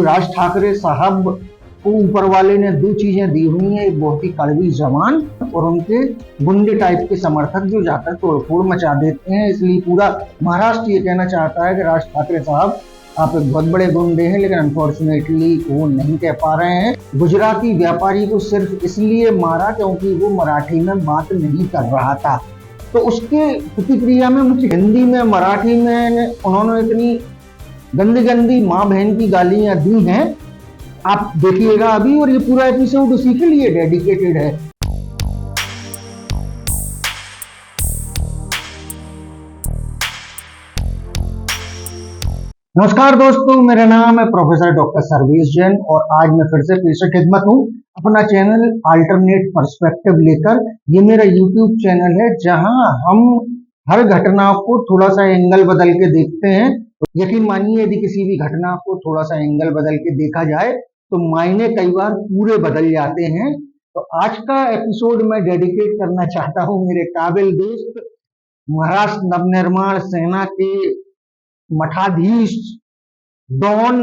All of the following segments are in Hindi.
क्योंकि राज ठाकरे साहब को ऊपर वाले ने दो चीजें दी हुई हैं, एक बहुत ही कड़वी जबान और उनके गुंडे टाइप के समर्थक जो जाकर तोड़फोड़ मचा देते हैं। इसलिए पूरा महाराष्ट्र ये कहना चाहता है कि राज ठाकरे साहब आप एक बहुत बड़े गुंडे हैं, लेकिन अनफॉर्चुनेटली वो नहीं कह पा रहे हैं। गुजराती व्यापारी को सिर्फ इसलिए मारा क्योंकि वो मराठी में बात नहीं कर रहा था, तो उसके प्रतिक्रिया में मुझे हिंदी में मराठी में उन्होंने इतनी गंदी गंदी माँ बहन की गालियां दी हैं, आप देखिएगा अभी। और ये पूरा एपिसोड उसी के लिए डेडिकेटेड है। नमस्कार दोस्तों, मेरा नाम है प्रोफेसर डॉक्टर सर्वेश जैन और आज मैं फिर से खिदमत हूँ अपना चैनल अल्टरनेट पर्सपेक्टिव लेकर। ये मेरा यूट्यूब चैनल है जहां हम हर घटना को थोड़ा सा एंगल बदल के देखते हैं। यकीन मानिए, यदि किसी भी घटना को थोड़ा सा एंगल बदल के देखा जाए तो मायने कई बार पूरे बदल जाते हैं। तो आज का एपिसोड मैं डेडिकेट करना चाहता हूँ मेरे काबिल दोस्त, महाराष्ट्र नवनिर्माण सेना के मठाधीश डॉन,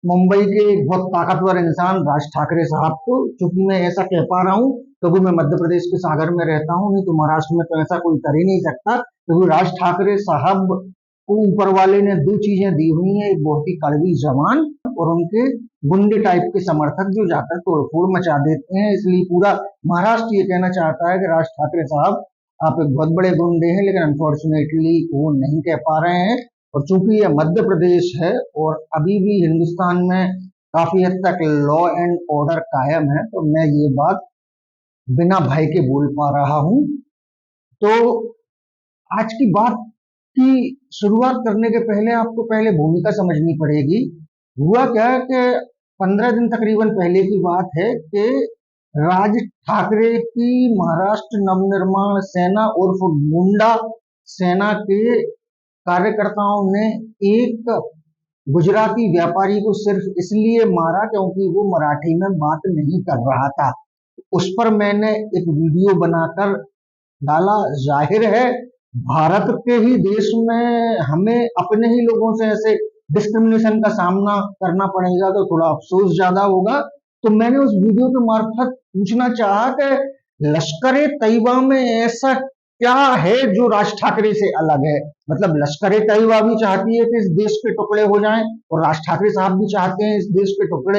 मुंबई के एक बहुत ताकतवर इंसान राज ठाकरे साहब को। चूंकि मैं ऐसा कह पा रहा हूँ क्योंकि मैं मध्य प्रदेश के सागर में रहता हूँ, नहीं तो महाराष्ट्र में तो ऐसा कोई कर ही नहीं सकता। क्योंकि राज ठाकरे साहब को ऊपर वाले ने दो चीजें दी हुई हैं, एक बहुत ही कड़वी जबान और उनके गुंडे टाइप के समर्थक जो जाकर तोड़फोड़ मचा देते हैं। इसलिए पूरा महाराष्ट्र ये कहना चाहता है कि राज ठाकरे साहब आप एक बहुत बड़े गुंडे हैं, लेकिन अनफॉर्चुनेटली वो नहीं कह पा रहे हैं। और चूंकि यह मध्य प्रदेश है और अभी भी हिंदुस्तान में काफी हद तक लॉ एंड ऑर्डर कायम है, तो मैं ये बात बिना भय के बोल पा रहा हूं। तो आज की बात की शुरुआत करने के पहले आपको पहले भूमिका समझनी पड़ेगी। हुआ क्या है कि 15 दिन तकरीबन पहले की बात है कि राज ठाकरे की महाराष्ट्र नवनिर्माण सेना उर्फ गुंडा सेना के कार्यकर्ताओं ने एक गुजराती व्यापारी को सिर्फ इसलिए मारा क्योंकि वो मराठी में बात नहीं कर रहा था। उस पर मैंने एक वीडियो बनाकर डाला। जाहिर है भारत के ही देश में हमें अपने ही लोगों से ऐसे डिस्क्रिमिनेशन का सामना करना पड़ेगा तो थोड़ा अफसोस ज्यादा होगा। तो मैंने उस वीडियो के मार्फत पूछना चाहा कि लश्कर तैयबा में ऐसा क्या है जो राज ठाकरे से अलग है। मतलब लश्कर तैयबा भी चाहती है कि इस देश के टुकड़े हो जाएं और राज ठाकरे साहब भी चाहते हैं इस देश के टुकड़े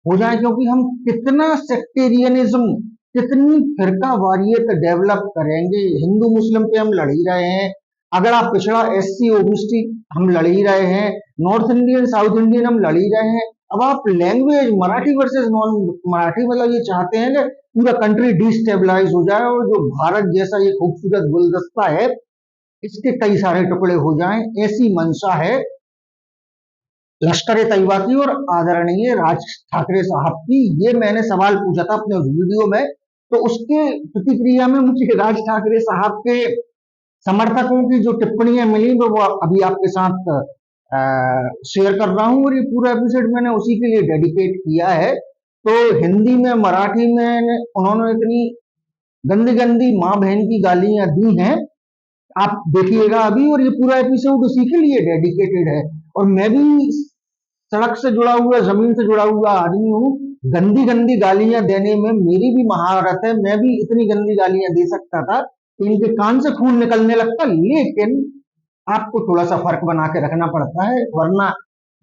हो जाएं, क्योंकि हम कितना सेक्टेरियनिज्म, कितनी फिरकावारियत डेवलप करेंगे। हिंदू मुस्लिम पे हम लड़ ही रहे हैं, अगर आप पिछड़ा एससी ओबीसी हम लड़ ही रहे हैं, नॉर्थ इंडियन साउथ इंडियन हम लड़ ही रहे हैं। अब आप language Marathi versus non Marathi, मतलब ये चाहते हैं कि पूरा कंट्री डिस्टेबलाइज हो जाए और जो भारत जैसा ये खूबसूरत गुलदस्ता है इसके कई सारे टुकड़े हो जाएं, ऐसी मंशा है लश्कर तैयबा की और आदरणीय राज ठाकरे साहब की। ये मैंने सवाल पूछा था अपने वीडियो में, तो उसके प्रतिक्रिया में मुझे राज ठाकरे साहब के समर्थकों की जो टिप्पणियां मिली वो अभी आपके साथ शेयर कर रहा हूं। और ये पूरा एपिसोड मैंने उसी के लिए डेडिकेट किया है। तो हिंदी में मराठी में उन्होंने इतनी गंदी गंदी माँ बहन की गालियां दी हैं, आप देखिएगा अभी। और ये पूरा एपिसोड उसी के लिए डेडिकेटेड है। और मैं भी सड़क से जुड़ा हुआ, जमीन से जुड़ा हुआ आदमी हूँ। गंदी गंदी गालियां देने में मेरी भी महारत है, मैं भी इतनी गंदी गालियां दे सकता था, इनके कान से खून निकलने लगता। लेकिन आपको थोड़ा सा फर्क बना के रखना पड़ता है, वरना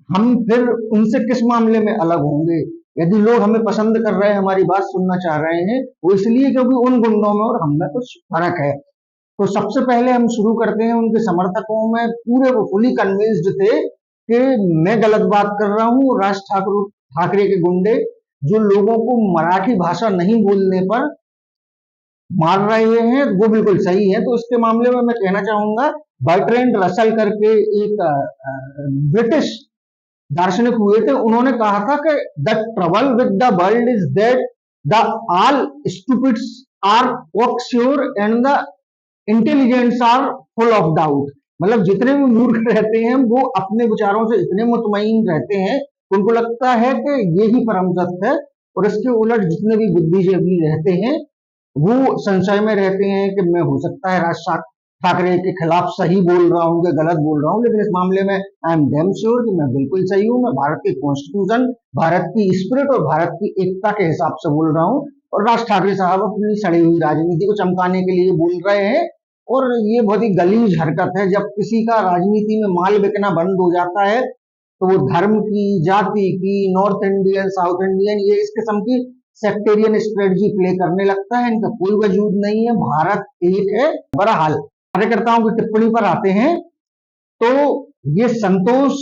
हम फिर उनसे किस मामले में अलग होंगे। यदि लोग हमें पसंद कर रहे हैं, हमारी बात सुनना चाह रहे हैं, वो इसलिए क्योंकि उन गुंडों में और हम में कुछ फर्क है। तो सबसे पहले हम शुरू करते हैं उनके समर्थकों में। पूरे वो फुली कन्विंस्ड थे कि मैं गलत बात कर रहा हूँ। राज ठाकरे के गुंडे जो लोगों को मराठी भाषा नहीं बोलने पर मार रहे हैं वो बिल्कुल सही है। तो इसके मामले में मैं कहना चाहूंगा, बर्ट्रैंड रसल करके एक ब्रिटिश दार्शनिक हुए थे, उन्होंने कहा था कि the trouble with the world is that the all stupids are cocksure and the intelligents are full of doubt. मतलब जितने भी मूर्ख रहते हैं वो अपने विचारों से इतने मुतमईन रहते हैं, उनको लगता है कि यही परम सत्य है। और इसके उलट जितने भी बुद्धिजीवी रहते हैं वो संशय में रहते हैं कि मैं हो सकता है ठाकरे के खिलाफ सही बोल रहा हूँ कि गलत बोल रहा हूँ, लेकिन इस मामले में आई एम डैम श्योर कि मैं बिल्कुल सही हूँ। मैं भारत के कॉन्स्टिट्यूशन, भारत की स्पिरिट और भारत की एकता के हिसाब से बोल रहा हूँ। और राज ठाकरे साहब अपनी सड़ी हुई राजनीति को चमकाने के लिए बोल रहे हैं। और ये बहुत ही गलीज हरकत है। जब किसी का राजनीति में माल बिकना बंद हो जाता है तो वो धर्म की, जाति की, नॉर्थ इंडियन, साउथ इंडियन, ये इस किस्म की सेक्टेरियन स्ट्रेटजी प्ले करने लगता है। इनका कोई वजूद नहीं है। भारत एक है। बहरहाल कार्यकर्ताओं की टिप्पणी पर आते हैं तो ये संतोष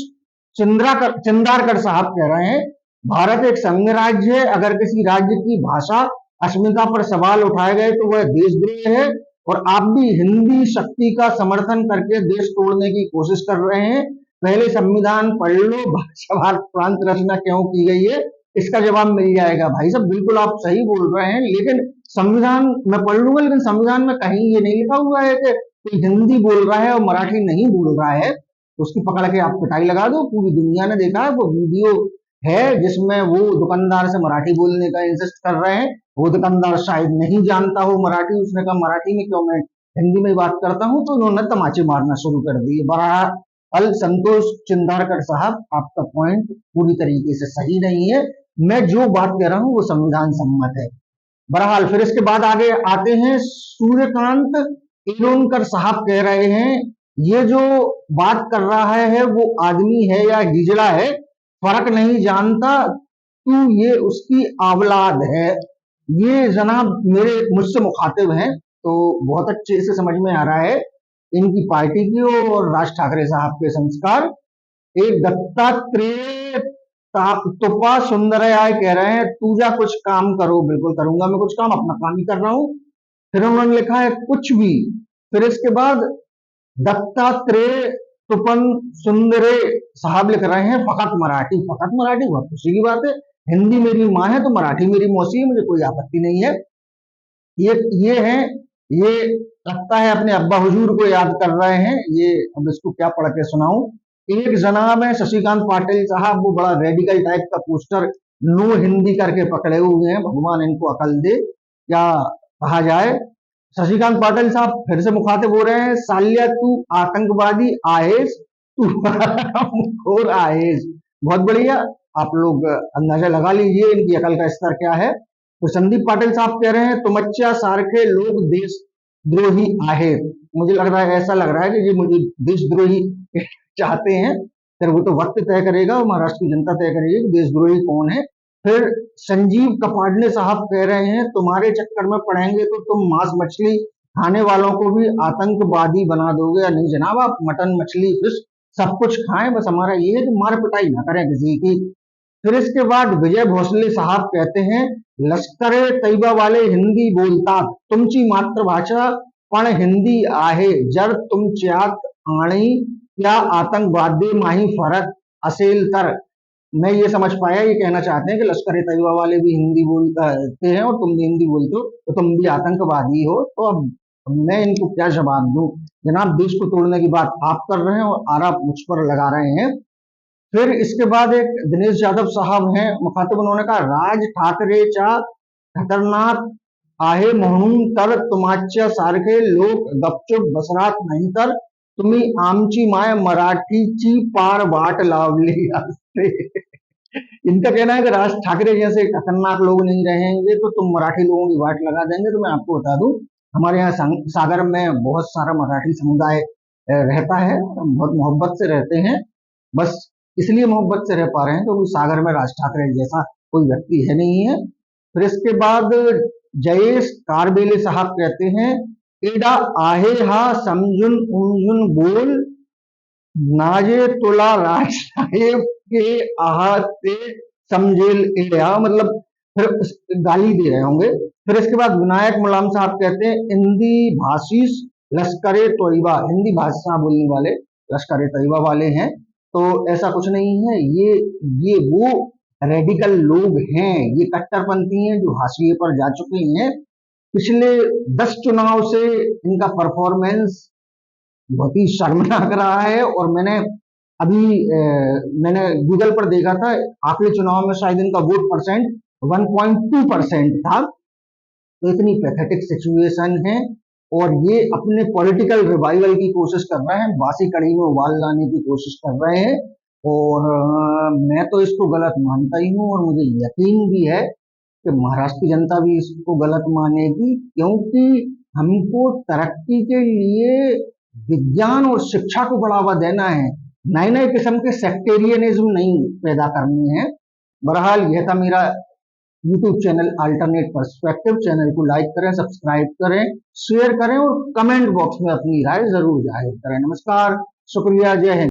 चिंदारकर साहब कह रहे हैं, भारत एक संघ राज्य है। अगर किसी राज्य की भाषा अस्मिता पर सवाल उठाए गए तो वह देशद्रोह है। और आप भी हिंदी शक्ति का समर्थन करके देश तोड़ने की कोशिश कर रहे हैं। पहले संविधान पढ़ लो, भाषा भारत प्रांत रचना क्यों की गई है, इसका जवाब मिल जाएगा। भाई साहब बिल्कुल आप सही बोल रहे हैं, लेकिन संविधान मैं पढ़ लूंगा, लेकिन संविधान में कहीं ये नहीं लिखा हुआ है कि कोई हिंदी बोल रहा है और मराठी नहीं बोल रहा है तो उसकी पकड़ के आप पिटाई लगा दो। पूरी दुनिया ने देखा है, वो वीडियो है जिसमें वो दुकानदार से मराठी बोलने का इंसिस्ट कर रहे हैं। वो दुकानदार शायद नहीं जानता हो मराठी, उसने कहा मराठी में क्यों, मैं हिंदी में बात करता हूं, तो उन्होंने तमाचे मारना शुरू कर दिए। बहरहाल संतोष चिंदारकर साहब, आपका पॉइंट पूरी तरीके से सही नहीं है। मैं जो बात कह रहा हूं वो संविधान सम्मत है। बहरहाल फिर इसके बाद आगे आते हैं, सूर्यकांत इलोनकर साहब कह रहे हैं ये जो बात कर रहा है वो आदमी है या हिजड़ा है, फर्क नहीं जानता तू, ये उसकी औलाद है। ये जनाब मेरे मुझसे मुखातिब हैं, तो बहुत अच्छे से समझ में आ रहा है इनकी पार्टी की और राज ठाकरे साहब के संस्कार। एक दत्तात्रेय तुपा सुंदरयाय कह रहे हैं तू जा कुछ काम करो। बिल्कुल करूंगा मैं कुछ काम, अपना काम ही कर रहा हूं। फिर उन्होंने लिखा है कुछ भी। फिर इसके बाद दत्तात्रेय तुपन सुंदरे साहब लिख रहे हैं फकत मराठी। फकत मराठी, बहुत खुशी की बात है। हिंदी मेरी माँ है तो मराठी मेरी मौसी है, मुझे कोई आपत्ति नहीं है। ये है, ये लगता है अपने अब्बा हुजूर को याद कर रहे हैं। ये अब इसको क्या पढ़ के सुनाऊं। एक जनाब है शशिकांत पाटिल साहब, वो बड़ा रेडिकल टाइप का पोस्टर नो हिंदी करके पकड़े हुए हैं। भगवान इनको अकल दे, क्या कहा जाए। शशिकांत पाटिल साहब फिर से मुखातिब हो रहे हैं, सालिया तू आतंकवादी आएस, तू खोर आएस। बहुत बढ़िया, आप लोग अंदाजा लगा लीजिए इनकी अकल का स्तर क्या है। तो संदीप पाटिल साहब कह रहे हैं तुमच्चा सारखे लोग देशद्रोही आहे। मुझे लग रहा है, ऐसा लग रहा है कि ये मुझे देशद्रोही चाहते हैं। फिर वो तो वक्त तय करेगा, महाराष्ट्र की जनता तय करेगी कि देशद्रोही कौन है। फिर संजीव कपाडले साहब कह रहे हैं तुम्हारे चक्कर में पड़ेंगे तो तुम मांस मछली खाने वालों को भी आतंकवादी बना दोगे। या नहीं जनाब, आप मटन मछली फिश सब कुछ खाएं, बस हमारा ये है कि मार पिटाई ना करें किसी की। फिर इसके बाद विजय भोसले साहब कहते हैं लश्कर तैयबा वाले हिंदी बोलता, तुमची मातृभाषा पण हिंदी आहे, जर तुमच्यात आणि या आतंकवादी माही फरक असेल तर। मैं ये समझ पाया, ये कहना चाहते हैं कि लश्कर तैयबा वाले भी हिंदी बोलते हैं और तुम भी हिंदी बोलते हो तो तुम भी आतंकवादी हो। तो अब मैं इनको क्या जवाब दूं। जनाब देश को तोड़ने की बात आप कर रहे हैं और आरोप मुझ पर लगा रहे हैं। फिर इसके बाद एक दिनेश यादव साहब हैं मुखातिब, उन्होंने कहा राज ठाकरेच्या खतरनाक आहे म्हणून तर तुमच्या सारखे लोक गपचूप बसरात नाही तर तुम्ही आमची माय मराठीची पार वाट लावली असते। इनका कहना है कि राज ठाकरे जैसे खतरनाक लोग नहीं रहेंगे तो तुम मराठी लोगों की वाट लगा देंगे। तो मैं आपको बता दूं, हमारे यहाँ सागर में बहुत सारा मराठी समुदाय रहता है, बहुत मोहब्बत से रहते हैं। बस इसलिए मोहब्बत से रह पा रहे हैं क्योंकि सागर में राज ठाकरे जैसा कोई व्यक्ति है नहीं है। फिर इसके बाद जयेश कारबेले साहब कहते हैं एडा आहे हा समझुन उमझुन बोल, नाजे तुला राज साहेब के आहते समझेल एडा। मतलब फिर गाली दे रहे होंगे। फिर इसके बाद विनायक मुलाम साहब कहते हैं हिंदी भाषीस लश्कर तोयबा, हिंदी भाषा बोलने वाले लश्कर तोयबा वाले हैं। तो ऐसा कुछ नहीं है, ये वो रेडिकल लोग हैं, ये कट्टरपंथी हैं जो हाशिए पर जा चुके हैं। पिछले 10 चुनाव से इनका परफॉर्मेंस बहुत ही शर्मनाक रहा है। और मैंने गूगल पर देखा था, आखिरी चुनाव में शायद इनका वोट परसेंट 1.2% था। तो इतनी पैथेटिक सिचुएशन है। और ये अपने पॉलिटिकल रिवाइवल की कोशिश कर रहे हैं, बासी कड़ी में उबाल लाने की कोशिश कर रहे हैं। और मैं तो इसको गलत मानता ही हूँ, और मुझे यकीन भी है कि महाराष्ट्र की जनता भी इसको गलत मानेगी, क्योंकि हमको तरक्की के लिए विज्ञान और शिक्षा को बढ़ावा देना है, नए नए किस्म के सेक्टेरियनिज्म नहीं पैदा करने हैं। बहरहाल यह था मेरा YouTube channel alternate perspective. Channel को लाइक करें, सब्सक्राइब करें, शेयर करें और कमेंट बॉक्स में अपनी राय जरूर जाहिर करें। नमस्कार, शुक्रिया, जय हिंद।